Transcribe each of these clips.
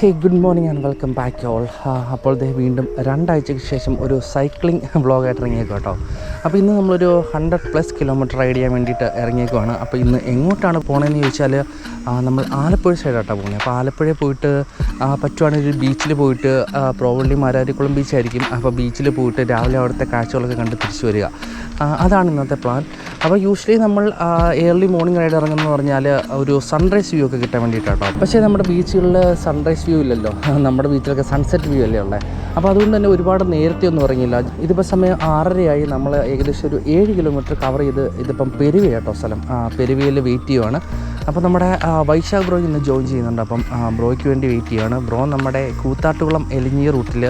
Hey good morning and welcome back all. അപ്പോൾ വീണ്ടും 2 ആഴ്ചയ്ക്ക് ശേഷം ഒരു സൈക്ലിംഗ് വ്ളോഗായിട്ട് ഇറങ്ങിയേക്കും കേട്ടോ. അപ്പോൾ ഇന്ന് നമ്മളൊരു 100+ കിലോമീറ്റർ റൈഡ് ചെയ്യാൻ വേണ്ടിയിട്ട് ഇറങ്ങിയേക്കുവാണ്. അപ്പോൾ ഇന്ന് എങ്ങോട്ടാണ് പോകണമെന്ന് ചോദിച്ചാൽ നമ്മൾ ആലപ്പുഴ സൈഡായിട്ടാണ് പോകുന്നത്. അപ്പോൾ ആലപ്പുഴയിൽ പോയിട്ട് പറ്റുവാണെങ്കിൽ ബീച്ചിൽ പോയിട്ട് പ്രോബബ്ലി മാരാരിക്കുളം ബീച്ചായിരിക്കും. അപ്പോൾ ബീച്ചിൽ പോയിട്ട് രാവിലെ അവിടുത്തെ കാഴ്ചകളൊക്കെ കണ്ട് തിരിച്ചു വരിക, അതാണ് ഇന്നത്തെ പ്ലാൻ. അപ്പോൾ യൂഷ്വലി നമ്മൾ ഏർലി മോർണിംഗ് റൈഡ് ഇറങ്ങുന്നതെന്ന് പറഞ്ഞാൽ ഒരു സൺറൈസ് വ്യൂ ഒക്കെ കിട്ടാൻ വേണ്ടിയിട്ടാട്ടോ. പക്ഷേ നമ്മുടെ ബീച്ചുകളിൽ സൺറൈസ് വ്യൂ ഇല്ലല്ലോ, നമ്മുടെ ബീച്ചിലൊക്കെ സൺസെറ്റ് വ്യൂ അല്ലേ ഉള്ളത്. അപ്പോൾ അതുകൊണ്ട് തന്നെ ഒരുപാട് നേരത്തെ ഒന്നും ഇറങ്ങിയില്ല. ഇതിപ്പോൾ സമയം 6:30 നമ്മൾ ഏകദേശം ഒരു 7 കിലോമീറ്റർ കവർ ചെയ്ത് ഇതിപ്പം പെരുവ കേട്ടോ സ്ഥലം. പെരുവയിൽ വെയിറ്റ് ചെയ്യുവാണ്. അപ്പോൾ നമ്മുടെ വൈശാഖ് ബ്രോ ഇന്ന് ജോയിൻ ചെയ്യുന്നുണ്ട്. അപ്പം ബ്രോയ്ക്ക് വേണ്ടി വെയിറ്റ് ചെയ്യുകയാണ്. ബ്രോ നമ്മുടെ കൂത്താട്ടുകുളം എലിഞ്ഞി റൂട്ടിൽ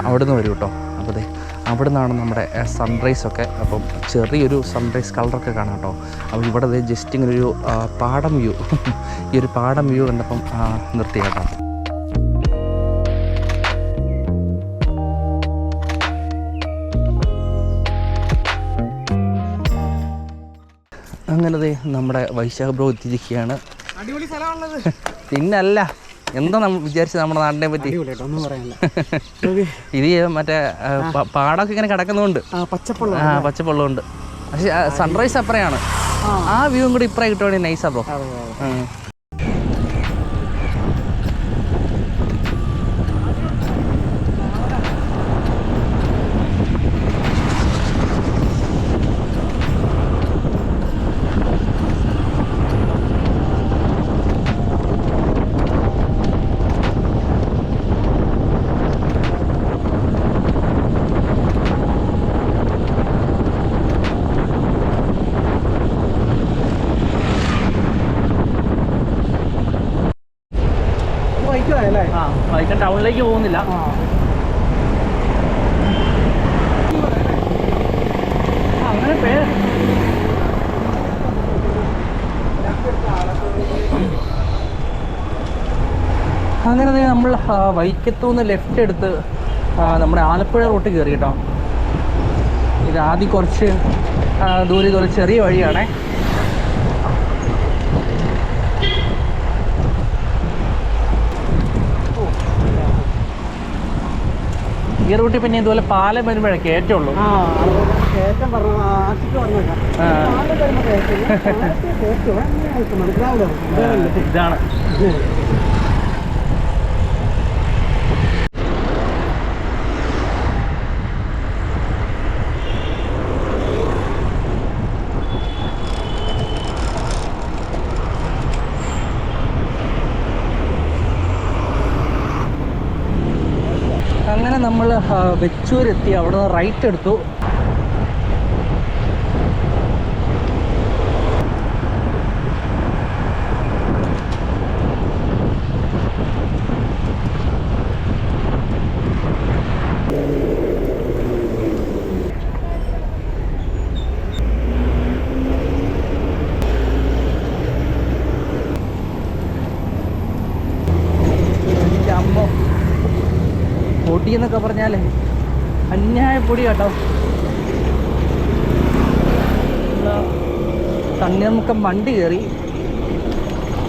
അവിടെ നിന്ന് വരും കേട്ടോ. അപ്പോൾ അവിടെ നിന്നാണ് നമ്മുടെ സൺറൈസൊക്കെ. അപ്പം ചെറിയൊരു സൺറൈസ് കളറൊക്കെ കാണാം കേട്ടോ. അപ്പോൾ ഇവിടെ ജസ്റ്റ് ഇങ്ങനൊരു പാടം വ്യൂ ഈ ഒരു പാടം വ്യൂ കണ്ടപ്പം നിർത്തി കേട്ടോ. അങ്ങനെ നമ്മുടെ വൈശാഖ് ബ്രോ എത്തിയിരിക്കുകയാണ്. അടിപൊളി സ്ഥലമാണത്. പിന്നല്ല, എന്താ നമ്മൾ വിചാരിച്ചത് നമ്മുടെ നാടിനെ പറ്റി? ഇത് മറ്റേ പാടമൊക്കെ ഇങ്ങനെ കിടക്കുന്നതുകൊണ്ട് പച്ചപ്പുള്ളതുകൊണ്ട്. പക്ഷെ സൺറൈസ് അപ്പറയാണ്. ആ വ്യൂവും കൂടി ഇപ്പറേ കിട്ടുവാണെങ്കിൽ നൈസാ ബ്രോ. വൈക്കം ടൗണിലേക്ക് പോകുന്നില്ല. അങ്ങനെ പേര് അങ്ങനെ നമ്മൾ വൈക്കത്തുനിന്ന് ലെഫ്റ്റ് എടുത്ത് നമ്മുടെ ആലപ്പുഴ റൂട്ട് കയറി കേട്ടോ. ഇത് ആദ്യം കുറച്ച് ദൂരെ ഇതുപോലെ ചെറിയ വഴിയാണേ. ഈ റൂട്ടിൽ പിന്നെ ഇതുപോലെ പാലം വരുമ്പോഴേ കയറ്റുള്ളൂ. ഇതാണ് അങ്ങനെ നമ്മൾ വെച്ചൂരെത്തി. അവിടെ നിന്ന് റൈറ്റ് എടുത്തു. പൊടി എന്നൊക്കെ പറഞ്ഞാൽ അന്യായ പൊടി കേട്ടോ. തണ്ണീർമുക്കം വണ്ടി കയറി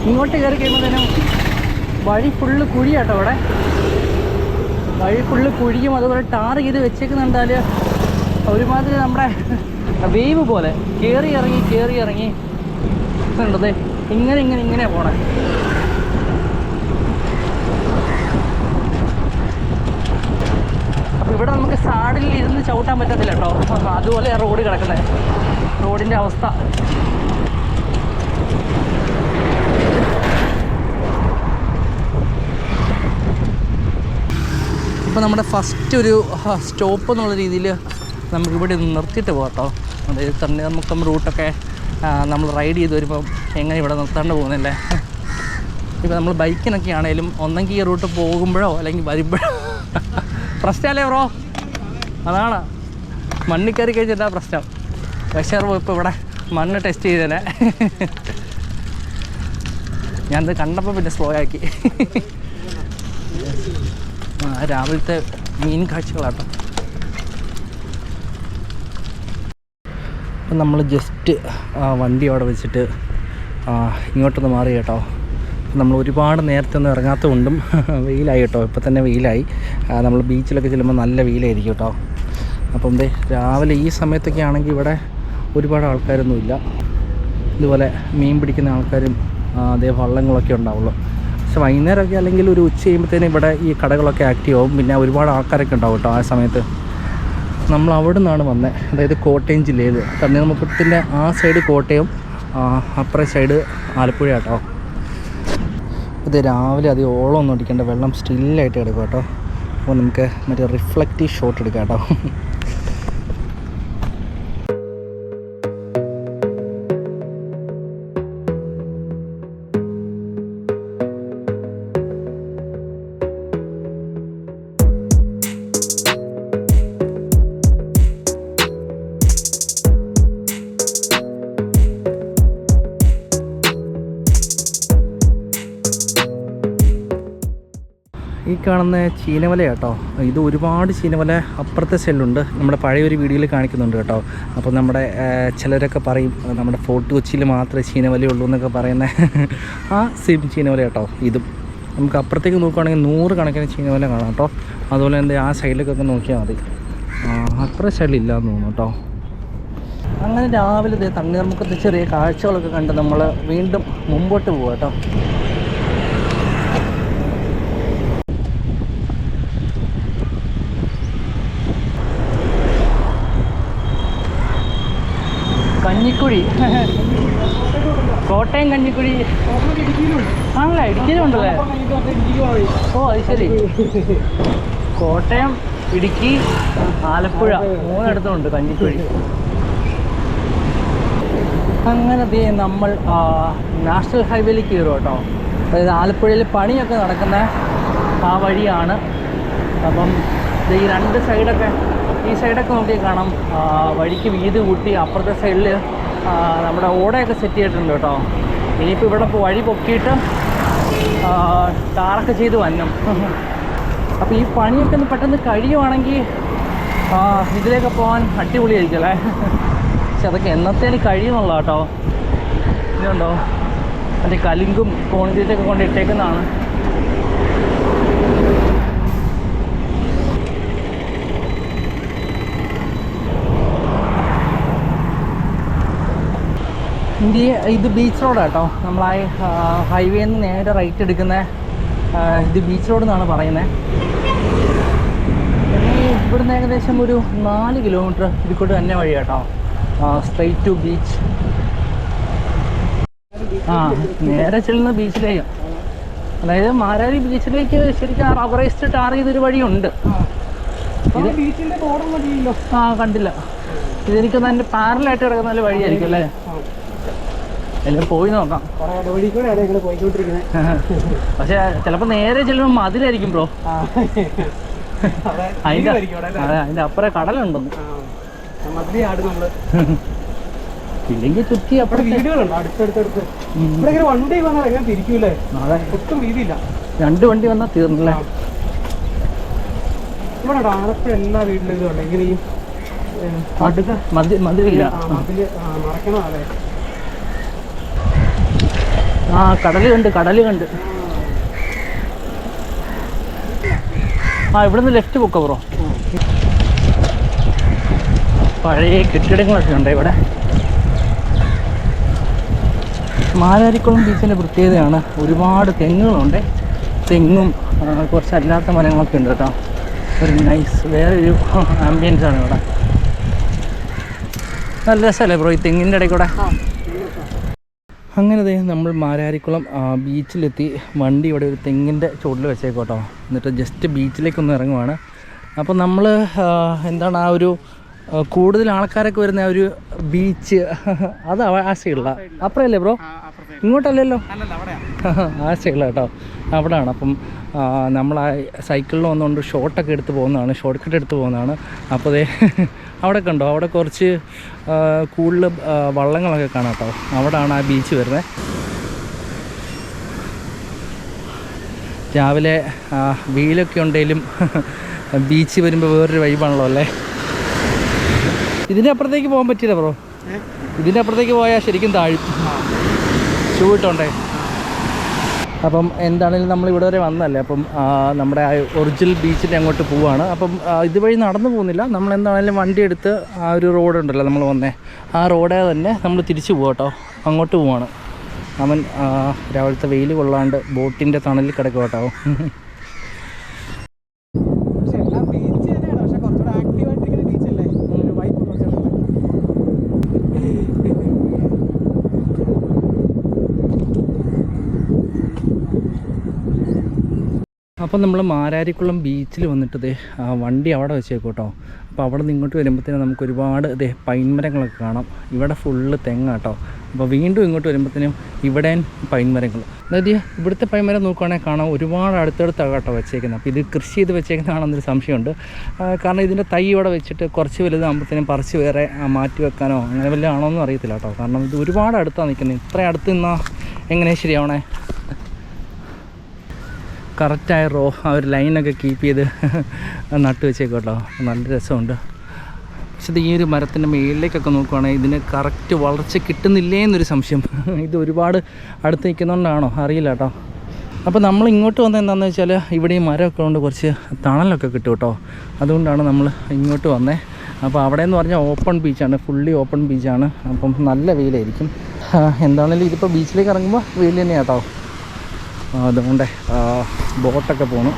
ഇങ്ങോട്ട് കയറി കഴിയുമ്പോഴത്തേനും വഴി ഫുള്ള് കുഴിയാട്ടോ. അവിടെ വഴി ഫുള്ള് കുഴിയും അതുപോലെ ടാർ ചെയ്ത് വെച്ചേക്കുന്നുണ്ടാൽ ഒരുമാതിരി നമ്മുടെ വേവ് പോലെ കയറി ഇറങ്ങി ഉണ്ടത്. ഇങ്ങനെ പോണേ. ഇവിടെ നമുക്ക് സാഡിൽ ഇരുന്ന് ചവിട്ടാൻ പറ്റത്തില്ല കേട്ടോ. അതുപോലെ റോഡ് കിടക്കുന്നത്, റോഡിൻ്റെ അവസ്ഥ. ഇപ്പോൾ നമ്മുടെ ഫസ്റ്റ് ഒരു സ്റ്റോപ്പ് എന്നുള്ള രീതിയിൽ നമുക്കിവിടെ നിർത്തിയിട്ട് പോകാം കേട്ടോ. അതായത് തണ്ണീർമുക്കം റൂട്ടൊക്കെ നമ്മൾ റൈഡ് ചെയ്ത് വരുമ്പം എങ്ങനെ ഇവിടെ നിർത്താണ്ട് പോകുന്നില്ലേ. ഇപ്പോൾ നമ്മൾ ബൈക്കിനൊക്കെ ആണെങ്കിലും ഒന്നെങ്കിൽ ഈ റൂട്ട് പോകുമ്പോഴോ അല്ലെങ്കിൽ വരുമ്പോഴോ പ്രശ്നമല്ലേ ബ്രോ? അതാണ് മണ്ണിൽ കയറി കഴിച്ചിട്ടാ പ്രശ്നം. പക്ഷേ ഇപ്പോൾ ഇവിടെ മണ്ണ് ടെസ്റ്റ് ചെയ്തേനെ. ഞാനത് കണ്ടപ്പോൾ പിന്നെ സ്ലോ ആക്കി. രാവിലത്തെ മീൻ കാഴ്ചകളാട്ടോ. അപ്പം നമ്മൾ ജസ്റ്റ് വണ്ടി അവിടെ വെച്ചിട്ട് ഇങ്ങോട്ടൊന്ന് മാറി കേട്ടോ. നമ്മൾ ഒരുപാട് നേരത്തെ ഒന്നും ഇറങ്ങാത്തതുകൊണ്ടും വെയിലായി കേട്ടോ. ഇപ്പോൾ തന്നെ വെയിലായി. നമ്മൾ ബീച്ചിലൊക്കെ ചെല്ലുമ്പോൾ നല്ല വെയിലായിരിക്കും കേട്ടോ. അപ്പം എന്തേ രാവിലെ ഈ സമയത്തൊക്കെ ആണെങ്കിൽ ഇവിടെ ഒരുപാട് ആൾക്കാരൊന്നുമില്ല. ഇതുപോലെ മീൻ പിടിക്കുന്ന ആൾക്കാരും അതേ വള്ളങ്ങളൊക്കെ ഉണ്ടാവുള്ളൂ. പക്ഷെ വൈകുന്നേരമൊക്കെ അല്ലെങ്കിൽ ഒരു ഉച്ച കഴിയുമ്പോഴത്തേനും ഇവിടെ ഈ കടകളൊക്കെ ആക്റ്റീവ് ആവും. പിന്നെ ഒരുപാട് ആൾക്കാരൊക്കെ ഉണ്ടാവും കേട്ടോ ആ സമയത്ത്. നമ്മൾ അവിടെ നിന്നാണ് വന്നത്, അതായത് കോട്ടയം ജില്ലയിൽ. തണ്ണീർമുക്കത്തിൻ്റെ ആ സൈഡ് കോട്ടയം, അപ്പുറത്തെ സൈഡ് ആലപ്പുഴ കേട്ടോ. ഇത് രാവിലെ അത് ഓളം ഒന്നും അടിക്കേണ്ട, വെള്ളം സ്റ്റില്ലായിട്ട് കിടക്കും കേട്ടോ. അപ്പോൾ നമുക്ക് മറ്റേ റിഫ്ലക്റ്റീവ് ഷോട്ട് എടുക്കാം കേട്ടോ. ഈ കാണുന്ന ചീനവല കേട്ടോ. ഇത് ഒരുപാട് ചീനവല അപ്പുറത്തെ സൈഡിലുണ്ട്. നമ്മുടെ പഴയൊരു വീഡിയോയിൽ കാണിക്കുന്നുണ്ട് കേട്ടോ. അപ്പോൾ നമ്മുടെ ചിലരൊക്കെ പറയും നമ്മുടെ ഫോർട്ട് കൊച്ചിയിൽ മാത്രമേ ചീനവലയുള്ളൂ എന്നൊക്കെ പറയുന്ന ആ സെയിം ചീനവല കേട്ടോ. ഇതും നമുക്ക് അപ്പുറത്തേക്ക് നോക്കുകയാണെങ്കിൽ 100 കണക്കിന് ചീനവല കാണാം കേട്ടോ. അതുപോലെ എന്താ ആ സൈഡിലേക്കൊക്കെ നോക്കിയാൽ മതി. അപ്പുറത്തെ സൈഡിലില്ലാന്ന് തോന്നുന്നു കേട്ടോ. അങ്ങനെ രാവിലെ തണ്ണീർമുക്കത്ത് ചെറിയ കാഴ്ചകളൊക്കെ കണ്ട് നമ്മൾ വീണ്ടും മുമ്പോട്ട് പോകാം കേട്ടോ. കഞ്ഞിക്കുഴി, കോട്ടയം കഞ്ഞിക്കുഴി ആണല്ലേ? ഇടുക്കിയിലുണ്ടല്ലേ? ഓ അത് ശരി. കോട്ടയം, ഇടുക്കി, ആലപ്പുഴ 3 കഞ്ഞിക്കുഴി. അങ്ങനെ നമ്മൾ നാഷണൽ ഹൈവേയിലേക്ക് കയറും കേട്ടോ. അതായത് ആലപ്പുഴയിൽ പണിയൊക്കെ നടക്കുന്ന ആ വഴിയാണ്. അപ്പം ഈ 2 സൈഡൊക്കെ, ഈ സൈഡൊക്കെ നോക്കി കാണാം വഴിക്ക് വീതി കൂട്ടി. അപ്പുറത്തെ സൈഡിൽ നമ്മുടെ ഓടയൊക്കെ സെറ്റ് ചെയ്തിട്ടുണ്ട് കേട്ടോ. ഇനിയിപ്പോൾ ഇവിടെ വഴി പൊക്കിയിട്ട് ടാറൊക്കെ ചെയ്ത് വന്നും. അപ്പോൾ ഈ പണിയൊക്കെ ഒന്ന് പെട്ടെന്ന് കഴിയുവാണെങ്കിൽ ഇതിലേക്ക് പോകാൻ അടിപൊളിയായിരിക്കും അല്ലേ? പക്ഷെ അതൊക്കെ എന്നത്തേന് കഴിയുന്നുള്ള കേട്ടോ. ഇതുണ്ടോ മറ്റേ കലുങ്കും കോൺക്രീറ്റൊക്കെ കൊണ്ട് ഇട്ടേക്കുന്നതാണ്. ഇത് ബീച്ച് റോഡാണ് കേട്ടോ. നമ്മൾ ഹൈവേയിൽ നിന്ന് നേരെ റൈറ്റ് എടുക്കുന്ന ഇത് ബീച്ച് റോഡ് എന്നാണ് പറയുന്നത്. ഇവിടുന്ന് ഏകദേശം ഒരു 4 കിലോമീറ്റർ ഇതിക്കൂട്ട് തന്നെ വഴി കേട്ടോ, സ്ട്രെയിറ്റ് ടു ബീച്ച്. നേരെ ചെല്ലുന്ന ബീച്ചിലേക്ക്, അതായത് മാരാരി ബീച്ചിലേക്ക് ശരിക്കും റബറൈസ്ഡ് ടാർ ചെയ്തൊരു വഴിയുണ്ട്. കണ്ടില്ല. ഇതെനിക്ക് അതിൻ്റെ പാരലായിട്ട് കിടക്കുന്ന നല്ല വഴിയായിരിക്കും അല്ലേ? എല്ലാം പോയി നോക്കാം. പക്ഷെ ചിലപ്പോൾ നേരെ ചെല്ലുമ്പോൾ മതിലായിരിക്കും ബ്രോ. അതിന്റെ അപ്പുറം കടലുണ്ടെന്ന് ഇല്ലെങ്കിൽ ചുറ്റി അപ്പുറം വീടുകളുണ്ട് അടുത്തടുത്ത്. വണ്ടി വന്നാൽ എങ്ങനെ തിരിക്കൂലേ? ഒട്ടും വീതിയില്ല. 2 വണ്ടി വന്നാൽ തീർന്നില്ലേ? ഇവിടെ ആലപ്പുഴ എല്ലാ വീട്ടിലും ഇതുണ്ട്. ഇങ്ങനെ ഈ മതിലില്ല, മറക്കണം. അതെ, കടല് കണ്ട്. ഇവിടുന്ന് ലെഫ്റ്റ് പൊക്ക ബ്രോ. പഴയ കെട്ടിടങ്ങളൊക്കെ ഉണ്ട് ഇവിടെ. മാരാരിക്കുളം ബീച്ചിൻ്റെ പ്രത്യേകതയാണ് ഒരുപാട് തെങ്ങുകളുണ്ട്. തെങ്ങും കുറച്ച് അല്ലാത്ത മരങ്ങളൊക്കെ ഉണ്ട് കേട്ടോ. ഒരു നൈസ് വേറൊരു ആംബിയൻസാണ് ഇവിടെ. നല്ല രസമല്ലേ ബ്രോ ഈ തെങ്ങിൻ്റെ ഇടയിൽ കൂടെ? അങ്ങനെ നമ്മൾ മാരാരിക്കുളം ബീച്ചിലെത്തി. വണ്ടി ഇവിടെ ഒരു തെങ്ങിൻ്റെ ചുവട്ടിൽ വെച്ചേക്കോട്ടോ. എന്നിട്ട് ജസ്റ്റ് ബീച്ചിലേക്കൊന്ന് ഇറങ്ങുവാണ്. അപ്പോൾ നമ്മൾ എന്താണ് ആ ഒരു കൂടുതൽ ആൾക്കാരൊക്കെ വരുന്ന ആ ഒരു ബീച്ച്, അത് ആ സൈഡില. അപ്പുറമല്ലേ ബ്രോ? ഇങ്ങോട്ടല്ലല്ലോ, ആ സൈഡിലാണ് കേട്ടോ. അവിടെയാണ്. അപ്പം നമ്മൾ ആ സൈക്കിളിൽ വന്നുകൊണ്ട് ഷോർട്ട് കട്ട് എടുത്ത് പോകുന്നതാണ്. അപ്പോൾ അതേ അവിടെ കണ്ടോ, അവിടെ കുറച്ച് കൂടുതൽ വള്ളങ്ങളൊക്കെ കാണാം കേട്ടോ. അവിടെയാണ് ആ ബീച്ച് വരുന്നത്. രാവിലെ വെയിലൊക്കെ ഉണ്ടെങ്കിലും ബീച്ച് വരുമ്പോൾ വേറൊരു വൈബാണല്ലോ അല്ലേ? ഇതിൻ്റെ അപ്പുറത്തേക്ക് പോകാൻ പറ്റില്ല ബ്രോ. ഇതിൻ്റെ അപ്പുറത്തേക്ക് പോയാൽ ശരിക്കും താഴും, ഷൂ ഇട്ടോണ്ടേ. അപ്പം എന്താണെങ്കിലും നമ്മൾ ഇവിടെ വരെ വന്നല്ലേ, അപ്പം നമ്മുടെ ആ ഒറിജിനൽ ബീച്ചിൽ അങ്ങോട്ട് പോവുകയാണ്. അപ്പം ഇതുവഴി നടന്നു പോകുന്നില്ല, നമ്മൾ എന്താണെങ്കിലും വണ്ടി എടുത്ത് ആ ഒരു റോഡുണ്ടല്ലോ നമ്മൾ വന്നേ, ആ റോഡേ തന്നെ നമ്മൾ തിരിച്ചു പോകാം കേട്ടോ. അങ്ങോട്ട് പോവാണ്. അവൻ രാവിലത്തെ വെയിൽ കൊള്ളാണ്ട് ബോട്ടിൻ്റെ തണലിൽ കിടക്കും കേട്ടോ. അപ്പം നമ്മൾ മാരാരിക്കുളം ബീച്ചിൽ വന്നിട്ട് വണ്ടി അവിടെ വെച്ചേക്കും കേട്ടോ. അപ്പോൾ അവിടെ നിന്ന് ഇങ്ങോട്ട് വരുമ്പോഴത്തേനും നമുക്ക് ഒരുപാട് പൈൻമരങ്ങളൊക്കെ കാണാം. ഇവിടെ ഫുള്ള് തെങ്ങാട്ടോ. അപ്പോൾ വീണ്ടും ഇങ്ങോട്ട് വരുമ്പോഴത്തേനും ഇവിടെയും പൈൻമരങ്ങൾ, അതായത് ഇവിടുത്തെ പൈൻമരം നോക്കുകയാണെങ്കിൽ കാണാം ഒരുപാട് അടുത്തടുത്താണ് കേട്ടോ വെച്ചേക്കുന്നത്. അപ്പോൾ ഇത് കൃഷി ചെയ്ത് വെച്ചേക്കുന്നതാണെന്നൊരു സംശയമുണ്ട്. കാരണം ഇതിൻ്റെ തൈ ഇവിടെ വെച്ചിട്ട് കുറച്ച് വലുതാകുമ്പോഴത്തേനും പറിച്ച് വേറെ മാറ്റി വെക്കാനോ അങ്ങനെ വല്ല ആണോന്നും അറിയത്തില്ല കേട്ടോ. കാരണം ഇത് ഒരുപാട് അടുത്താണ് നിൽക്കുന്നത്. ഇത്രയും അടുത്ത് നിന്നാൽ എങ്ങനെയാണ് ശരിയാവണേ? കറക്റ്റായ ആ ഒരു ലൈനൊക്കെ കീപ്പ് ചെയ്ത് നട്ട് വെച്ചേക്കും കേട്ടോ. നല്ല രസമുണ്ട്. പക്ഷേ ഈ ഒരു മരത്തിൻ്റെ മേളിലേക്കൊക്കെ നോക്കുവാണെങ്കിൽ ഇതിന് കറക്റ്റ് വളർച്ച കിട്ടുന്നില്ലേ എന്നൊരു സംശയം. ഇത് ഒരുപാട് അടുത്ത് നിൽക്കുന്നതുകൊണ്ടാണോ അറിയില്ല കേട്ടോ. അപ്പോൾ നമ്മൾ ഇങ്ങോട്ട് വന്നത് എന്താണെന്ന് വെച്ചാൽ ഇവിടെ ഈ മരമൊക്കെ കൊണ്ട് കുറച്ച് തണലൊക്കെ കിട്ടും കേട്ടോ. അതുകൊണ്ടാണ് നമ്മൾ ഇങ്ങോട്ട് വന്നത്. അപ്പോൾ അവിടെ എന്ന് പറഞ്ഞാൽ ഓപ്പൺ ബീച്ചാണ്, ഫുള്ളി ഓപ്പൺ ബീച്ചാണ്. അപ്പം നല്ല വെയിലായിരിക്കും. എന്താണെങ്കിലും ഇതിപ്പോൾ ബീച്ചിലേക്ക് ഇറങ്ങുമ്പോൾ വെയിൽ തന്നെയാണ് കേട്ടോ. അതുകൊണ്ട് ബോട്ടൊക്കെ പോകണം.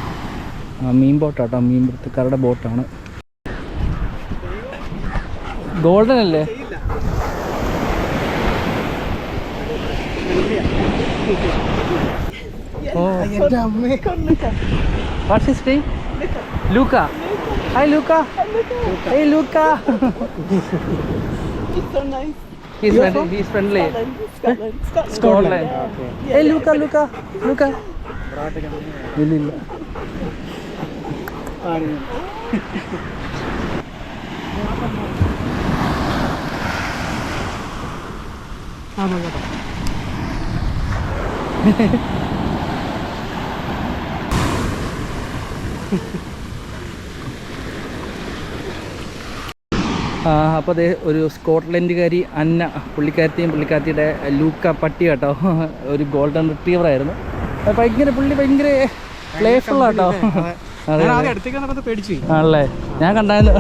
മീൻ ബോട്ടാട്ടോ, മീൻ പിടുത്തക്കാരുടെ ബോട്ടാണ്. ഗോൾഡൻ അല്ലേ? ഓ, വാട്ട്സ് ഹിസ് നെയിം? ലൂക്ക. ഹായ് ലൂക്ക. ഹേയ് ലൂക്ക. He's friendly. Scotland. Hey, Luca. ഇല്ല. അപ്പോൾ അതേ ഒരു സ്കോട്ട്ലൻഡുകാരി അന്ന, പുള്ളിക്കാരത്തിയുടെ ലൂക്ക പട്ടി കേട്ടോ. ഒരു ഗോൾഡൻ റിട്രീവർ ആയിരുന്നു. ഭയങ്കര പ്ലേഫുള്ളാട്ടോ. ആണല്ലേ? ഞാൻ കണ്ടായിരുന്നു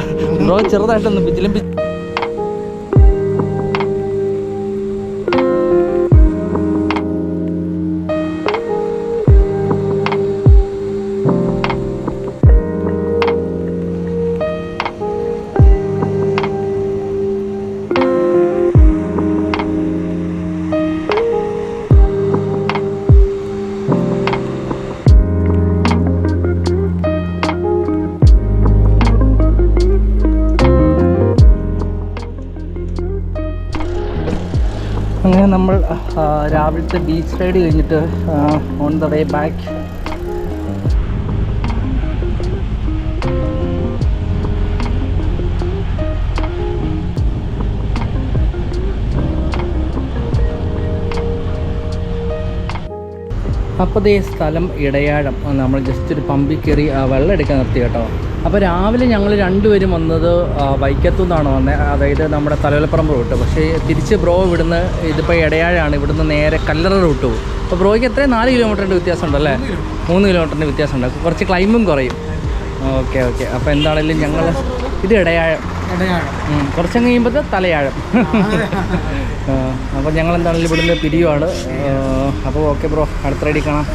ബ്രോ ചെറുതായിട്ടൊന്നും പിച്ചിലും അങ്ങനെ നമ്മൾ രാവിലത്തെ ബീച്ച് റൈഡ് കഴിഞ്ഞിട്ട് ഓൺ ദ വേ ബാക്ക് അപ്പോൾ ഈ സ്ഥലം ഇടയാഴം. നമ്മൾ ജസ്റ്റ് ഒരു പമ്പിൽ കയറി വെള്ളം എടുക്കാൻ നിർത്തി കേട്ടോ. അപ്പോൾ രാവിലെ ഞങ്ങൾ രണ്ടുപേരും വന്നത് വൈക്കത്തു നിന്നാണ് വന്നത്, അതായത് നമ്മുടെ തലവലപ്പുറം റൂട്ട്. പക്ഷേ തിരിച്ച് ബ്രോ ഇവിടുന്ന് ഇതിപ്പോൾ ഇടയാഴാണ്, ഇവിടുന്ന് നേരെ കല്ലറ റൂട്ട് പോകും. അപ്പോൾ ബ്രോയ്ക്ക് എത്രയും 4 കിലോമീറ്ററിൻ്റെ വ്യത്യാസമുണ്ടല്ലേ? 3 കിലോമീറ്ററിൻ്റെ വ്യത്യാസമുണ്ട്, കുറച്ച് ക്ലൈമ്പും കുറയും. ഓക്കെ. അപ്പോൾ എന്താണെങ്കിലും ഞങ്ങൾ ഇത് ഇടയാഴം, കുറച്ചങ്ങ് കഴിയുമ്പോൾ തലയാഴം. അപ്പോൾ ഞങ്ങൾ എന്താണെങ്കിലും ഇവിടുന്ന് പിരിയുവാണ്. അപ്പോൾ ഓക്കെ ബ്രോ, അടുത്ത റൈഡിൽ കാണാം.